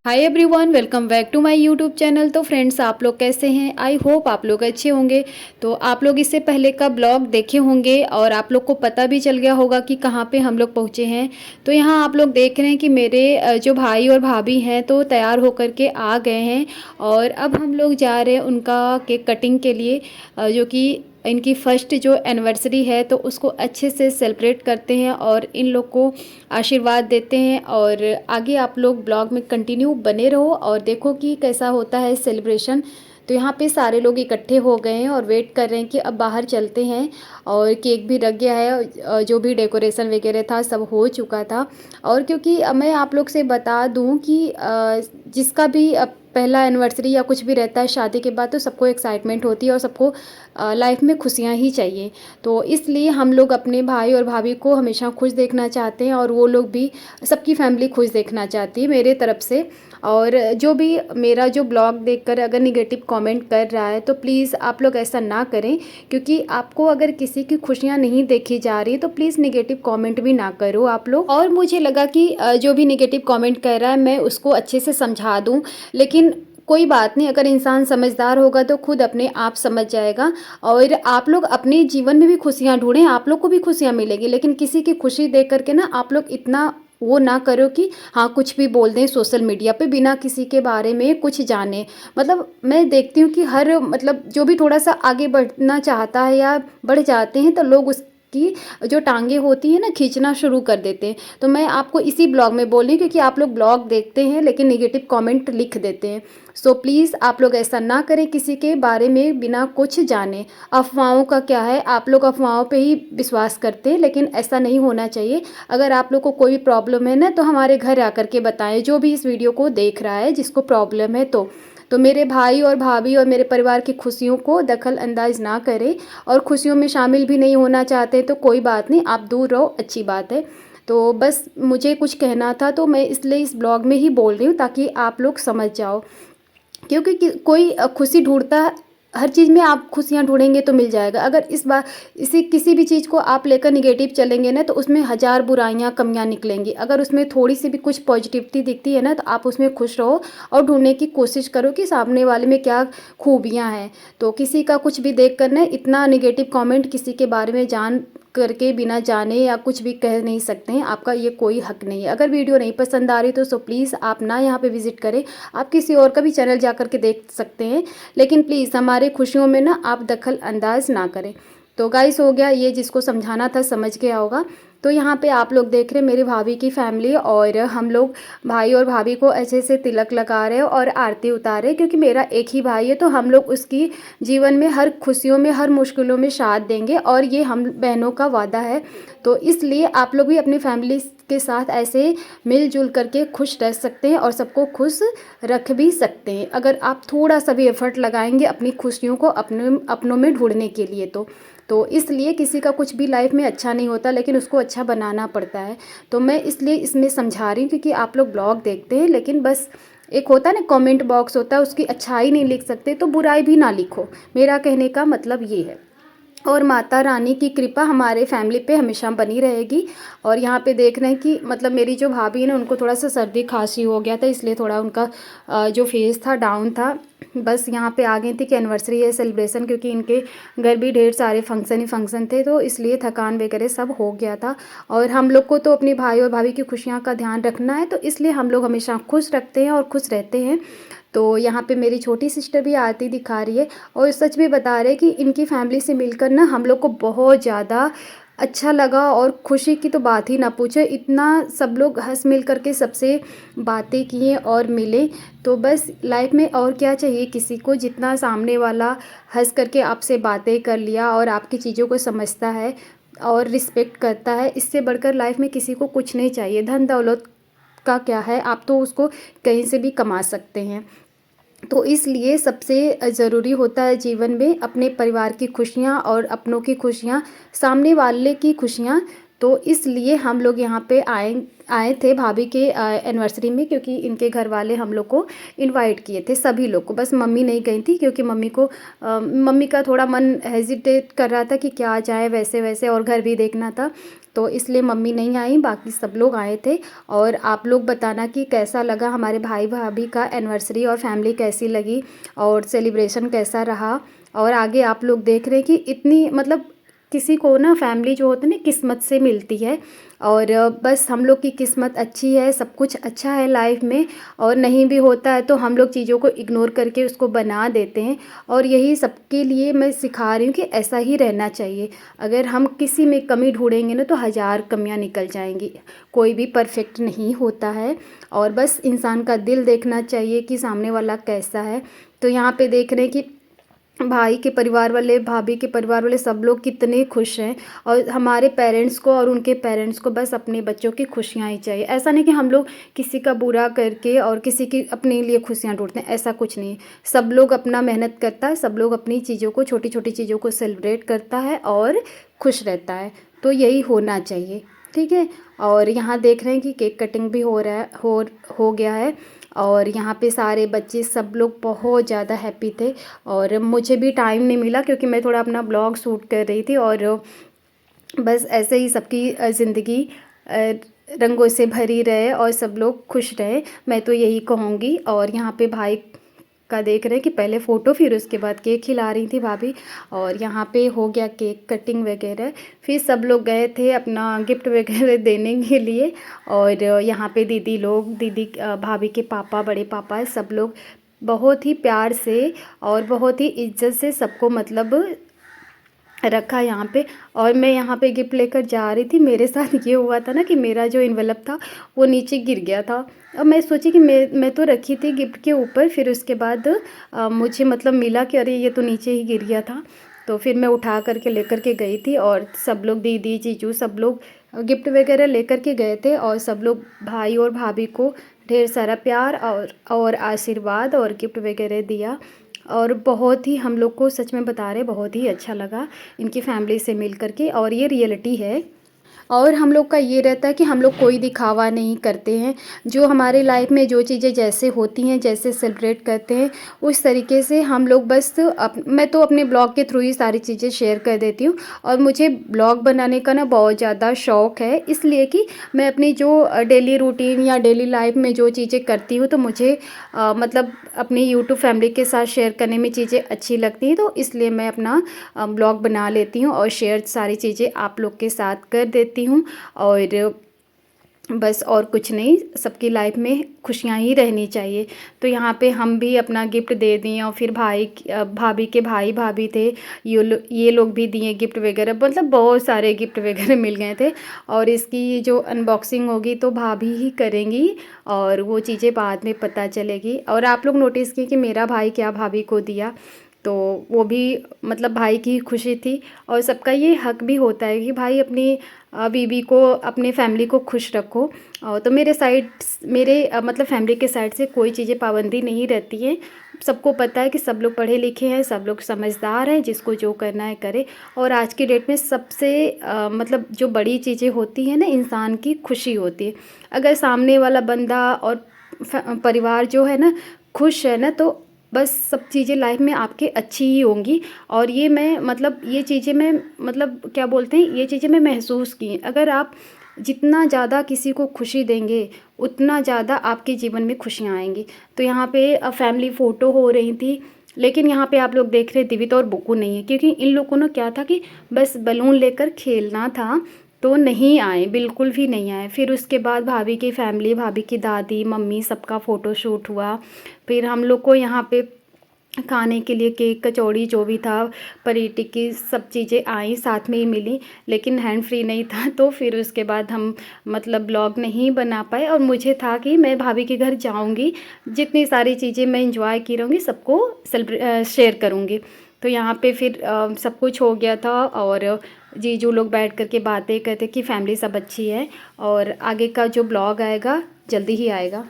Hi everyone, welcome back to my YouTube channel. तो friends, आप लोग कैसे हैं? आई होप आप लोग अच्छे होंगे। तो आप लोग इससे पहले का ब्लॉग देखे होंगे और आप लोग को पता भी चल गया होगा कि कहाँ पे हम लोग पहुँचे हैं। तो यहाँ आप लोग देख रहे हैं कि मेरे जो भाई और भाभी हैं तो तैयार होकर के आ गए हैं और अब हम लोग जा रहे हैं उनका केक कटिंग के लिए, जो कि इनकी फर्स्ट जो एनिवर्सरी है तो उसको अच्छे से सेलिब्रेट करते हैं और इन लोग को आशीर्वाद देते हैं। और आगे आप लोग ब्लॉग में कंटिन्यू बने रहो और देखो कि कैसा होता है सेलिब्रेशन। तो यहाँ पे सारे लोग इकट्ठे हो गए हैं और वेट कर रहे हैं कि अब बाहर चलते हैं। और केक भी रख गया है, जो भी डेकोरेशन वगैरह था सब हो चुका था। और क्योंकि मैं आप लोग से बता दूं कि जिसका भी पहला एनिवर्सरी या कुछ भी रहता है शादी के बाद तो सबको एक्साइटमेंट होती है और सबको लाइफ में खुशियाँ ही चाहिए। तो इसलिए हम लोग अपने भाई और भाभी को हमेशा खुश देखना चाहते हैं और वो लोग भी सबकी फैमिली खुश देखना चाहती है मेरे तरफ से। और जो भी मेरा जो ब्लॉग देखकर अगर निगेटिव कमेंट कर रहा है तो प्लीज़ आप लोग ऐसा ना करें, क्योंकि आपको अगर किसी की खुशियाँ नहीं देखी जा रही तो प्लीज़ निगेटिव कमेंट भी ना करो आप लोग। और मुझे लगा कि जो भी निगेटिव कमेंट कर रहा है मैं उसको अच्छे से समझा दूँ, लेकिन कोई बात नहीं, अगर इंसान समझदार होगा तो खुद अपने आप समझ जाएगा। और आप लोग अपने जीवन में भी खुशियाँ ढूंढें, आप लोग को भी खुशियाँ मिलेगी, लेकिन किसी की खुशी देख करके ना आप लोग इतना वो ना करो कि हाँ कुछ भी बोल दें सोशल मीडिया पे बिना किसी के बारे में कुछ जाने। मतलब मैं देखती हूँ कि हर मतलब जो भी थोड़ा सा आगे बढ़ना चाहता है या बढ़ जाते हैं तो लोग उसकी जो टांगे होती है ना खींचना शुरू कर देते हैं। तो मैं आपको इसी ब्लॉग में बोल रही हूँ क्योंकि आप लोग ब्लॉग देखते हैं लेकिन निगेटिव कमेंट लिख देते हैं। सो प्लीज़ आप लोग ऐसा ना करें किसी के बारे में बिना कुछ जाने। अफवाहों का क्या है, आप लोग अफवाहों पे ही विश्वास करते हैं, लेकिन ऐसा नहीं होना चाहिए। अगर आप लोग को कोई प्रॉब्लम है ना तो हमारे घर आकर के बताएं, जो भी इस वीडियो को देख रहा है जिसको प्रॉब्लम है। तो मेरे भाई और भाभी और मेरे परिवार की खुशियों को दखल अंदाज ना करें और खुशियों में शामिल भी नहीं होना चाहते तो कोई बात नहीं, आप दूर रहो, अच्छी बात है। तो बस मुझे कुछ कहना था तो मैं इसलिए इस ब्लॉग में ही बोल रही हूँ ताकि आप लोग समझ जाओ। क्योंकि कोई खुशी ढूंढता है, हर चीज़ में आप खुशियाँ ढूंढेंगे तो मिल जाएगा। अगर इस बार इसी किसी भी चीज़ को आप लेकर निगेटिव चलेंगे ना तो उसमें हज़ार बुराइयाँ कमियाँ निकलेंगी। अगर उसमें थोड़ी सी भी कुछ पॉजिटिविटी दिखती है ना तो आप उसमें खुश रहो और ढूंढने की कोशिश करो कि सामने वाले में क्या खूबियाँ हैं। तो किसी का कुछ भी देख कर ना इतना निगेटिव कमेंट किसी के बारे में जान करके बिना जाने या कुछ भी कह नहीं सकते हैं, आपका ये कोई हक नहीं है। अगर वीडियो नहीं पसंद आ रही तो सो प्लीज़ आप ना यहाँ पे विजिट करें, आप किसी और का भी चैनल जा कर के देख सकते हैं, लेकिन प्लीज़ हमारे खुशियों में ना आप दखल अंदाज ना करें। तो गाइस हो गया, ये जिसको समझाना था समझ गया होगा। तो यहाँ पे आप लोग देख रहे हैं मेरी भाभी की फैमिली और हम लोग भाई और भाभी को अच्छे से तिलक लगा रहे हैं और आरती उतारे, क्योंकि मेरा एक ही भाई है तो हम लोग उसकी जीवन में हर खुशियों में हर मुश्किलों में साथ देंगे और ये हम बहनों का वादा है। तो इसलिए आप लोग भी अपनी फैमिली के साथ ऐसे मिलजुल करके खुश रह सकते हैं और सबको खुश रख भी सकते हैं अगर आप थोड़ा सा भी एफर्ट लगाएंगे अपनी खुशियों को अपनों में ढूंढने के लिए। तो इसलिए किसी का कुछ भी लाइफ में अच्छा नहीं होता लेकिन उसको अच्छा बनाना पड़ता है। तो मैं इसलिए इसमें समझा रही हूँ क्योंकि आप लोग ब्लॉग देखते हैं लेकिन बस एक होता है ना कमेंट बॉक्स होता है, उसकी अच्छाई नहीं लिख सकते तो बुराई भी ना लिखो, मेरा कहने का मतलब ये है। और माता रानी की कृपा हमारे फैमिली पे हमेशा बनी रहेगी। और यहाँ पे देख रहे हैं कि मतलब मेरी जो भाभी है ना उनको थोड़ा सा सर्दी खांसी हो गया था, इसलिए थोड़ा उनका जो फेस था डाउन था। बस यहाँ पे आ गई थी कि एनिवर्सरी है सेलिब्रेशन, क्योंकि इनके घर भी ढेर सारे फंक्शन ही फंक्शन थे तो इसलिए थकान वगैरह सब हो गया था। और हम लोग को तो अपनी भाई और भाभी की खुशियाँ का ध्यान रखना है तो इसलिए हम लोग हमेशा खुश रखते हैं और खुश रहते हैं। तो यहाँ पे मेरी छोटी सिस्टर भी आरती दिखा रही है और सच में बता रहे कि इनकी फैमिली से मिलकर ना हम लोग को बहुत ज़्यादा अच्छा लगा और खुशी की तो बात ही ना पूछे, इतना सब लोग हंस मिल करके सबसे बातें किए और मिले। तो बस लाइफ में और क्या चाहिए किसी को, जितना सामने वाला हंस करके आपसे बातें कर लिया और आपकी चीज़ों को समझता है और रिस्पेक्ट करता है, इससे बढ़कर लाइफ में किसी को कुछ नहीं चाहिए। धन दौलत का क्या है, आप तो उसको कहीं से भी कमा सकते हैं। तो इसलिए सबसे ज़रूरी होता है जीवन में अपने परिवार की खुशियाँ और अपनों की खुशियाँ, सामने वाले की खुशियाँ। तो इसलिए हम लोग यहाँ पे आए थे भाभी के एनिवर्सरी में, क्योंकि इनके घर वाले हम लोग को इनवाइट किए थे सभी लोग को, बस मम्मी नहीं गई थी क्योंकि मम्मी का थोड़ा मन हेजिटेट कर रहा था कि क्या जाए वैसे वैसे और घर भी देखना था। तो इसलिए मम्मी नहीं आई, बाकी सब लोग आए थे। और आप लोग बताना कि कैसा लगा हमारे भाई भाभी का एनिवर्सरी, और फैमिली कैसी लगी और सेलिब्रेशन कैसा रहा। और आगे आप लोग देख रहे हैं कि इतनी मतलब किसी को ना फैमिली जो होती है ना किस्मत से मिलती है। और बस हम लोग की किस्मत अच्छी है, सब कुछ अच्छा है लाइफ में। और नहीं भी होता है तो हम लोग चीज़ों को इग्नोर करके उसको बना देते हैं। और यही सबके लिए मैं सिखा रही हूँ कि ऐसा ही रहना चाहिए। अगर हम किसी में कमी ढूंढेंगे ना तो हज़ार कमियाँ निकल जाएंगी। कोई भी परफेक्ट नहीं होता है, और बस इंसान का दिल देखना चाहिए कि सामने वाला कैसा है। तो यहाँ पे देख रहे हैं कि भाई के परिवार वाले, भाभी के परिवार वाले सब लोग कितने खुश हैं। और हमारे पेरेंट्स को और उनके पेरेंट्स को बस अपने बच्चों की खुशियाँ ही चाहिए। ऐसा नहीं कि हम लोग किसी का बुरा करके और किसी की अपने लिए खुशियाँ ढूंढते हैं, ऐसा कुछ नहीं। सब लोग अपना मेहनत करता है, सब लोग अपनी चीज़ों को, छोटी छोटी चीज़ों को सेलिब्रेट करता है और खुश रहता है। तो यही होना चाहिए, ठीक है। और यहाँ देख रहे हैं कि केक कटिंग भी हो रहा है, हो गया है। और यहाँ पे सारे बच्चे सब लोग बहुत ज़्यादा हैप्पी थे। और मुझे भी टाइम नहीं मिला क्योंकि मैं थोड़ा अपना ब्लॉग शूट कर रही थी। और बस ऐसे ही सबकी ज़िंदगी रंगों से भरी रहे और सब लोग खुश रहे, मैं तो यही कहूँगी। और यहाँ पे भाई का देख रहे हैं कि पहले फ़ोटो फिर उसके बाद केक खिला रही थी भाभी। और यहाँ पे हो गया केक कटिंग वगैरह, फिर सब लोग गए थे अपना गिफ्ट वगैरह देने के लिए। और यहाँ पे दीदी लोग, भाभी के पापा, बड़े पापा, सब लोग बहुत ही प्यार से और बहुत ही इज्जत से सबको मतलब रखा यहाँ पे। और मैं यहाँ पे गिफ्ट लेकर जा रही थी, मेरे साथ ये हुआ था ना कि मेरा जो इन्वेलप था वो नीचे गिर गया था। और मैं सोची कि मैं तो रखी थी गिफ्ट के ऊपर, फिर उसके बाद मुझे मतलब मिला कि अरे ये तो नीचे ही गिर गया था। तो फिर मैं उठा करके लेकर के गई थी। और सब लोग, दीदी जीजू, सब लोग गिफ्ट वगैरह लेकर के गए थे। और सब लोग भाई और भाभी को ढेर सारा प्यार और आशीर्वाद और गिफ्ट वगैरह दिया। और बहुत ही, हम लोग को सच में बता रहे, बहुत ही अच्छा लगा इनकी फैमिली से मिल कर के। और ये रियलिटी है। और हम लोग का ये रहता है कि हम लोग कोई दिखावा नहीं करते हैं। जो हमारे लाइफ में जो चीज़ें जैसे होती हैं, जैसे सेलिब्रेट करते हैं, उस तरीके से हम लोग बस मैं तो अपने ब्लॉग के थ्रू ही सारी चीज़ें शेयर कर देती हूँ। और मुझे ब्लॉग बनाने का ना बहुत ज़्यादा शौक़ है, इसलिए कि मैं अपनी जो डेली रूटीन या डेली लाइफ में जो चीज़ें करती हूँ तो मुझे मतलब अपनी यूट्यूब फैमिली के साथ शेयर करने में चीज़ें अच्छी लगती हैं। तो इसलिए मैं अपना ब्लॉग बना लेती हूँ और शेयर सारी चीज़ें आप लोग के साथ कर देती हूँ। और बस और कुछ नहीं, सबकी लाइफ में खुशियाँ ही रहनी चाहिए। तो यहाँ पे हम भी अपना गिफ्ट दे दिए। और फिर भाभी के भाई भाभी थे, ये लोग भी दिए गिफ्ट वगैरह, मतलब बहुत सारे गिफ्ट वगैरह मिल गए थे। और इसकी जो अनबॉक्सिंग होगी तो भाभी ही करेंगी, और वो चीज़ें बाद में पता चलेगी। और आप लोग नोटिस किए कि मेरा भाई क्या भाभी को दिया, तो वो भी मतलब भाई की खुशी थी। और सबका ये हक भी होता है कि भाई अपनी बीवी को, अपने फैमिली को खुश रखो। तो मेरे मतलब फैमिली के साइड से कोई चीज़ें पाबंदी नहीं रहती है। सबको पता है कि सब लोग पढ़े लिखे हैं, सब लोग समझदार हैं, जिसको जो करना है करे। और आज की डेट में सबसे मतलब जो बड़ी चीज़ें होती हैं ना, इंसान की खुशी होती है। अगर सामने वाला बंदा और परिवार जो है ना खुश है ना, तो बस सब चीज़ें लाइफ में आपके अच्छी ही होंगी। और ये मैं मतलब ये चीज़ें मैं मतलब क्या बोलते हैं, ये चीज़ें मैं महसूस की। अगर आप जितना ज़्यादा किसी को खुशी देंगे उतना ज़्यादा आपके जीवन में खुशियाँ आएंगी। तो यहाँ पे फैमिली फ़ोटो हो रही थी, लेकिन यहाँ पे आप लोग देख रहे दिविता और बुक्कू नहीं है, क्योंकि इन लोगों ने क्या था कि बस बलून लेकर खेलना था, तो नहीं आए, बिल्कुल भी नहीं आए। फिर उसके बाद भाभी की फैमिली, भाभी की दादी, मम्मी, सबका फ़ोटो शूट हुआ। फिर हम लोग को यहाँ पे खाने के लिए केक, कचौड़ी, जो भी था, परीटी की सब चीज़ें आई, साथ में ही मिली, लेकिन हैंड फ्री नहीं था। तो फिर उसके बाद हम मतलब ब्लॉग नहीं बना पाए। और मुझे था कि मैं भाभी के घर जाऊंगी, जितनी सारी चीज़ें मैं इंजॉय की रहूँगी सबको शेयर करूँगी। तो यहाँ पे फिर सब कुछ हो गया था। और जीजू लोग बैठ कर के बातें करते कि फैमिली सब अच्छी है। और आगे का जो ब्लॉग आएगा जल्दी ही आएगा।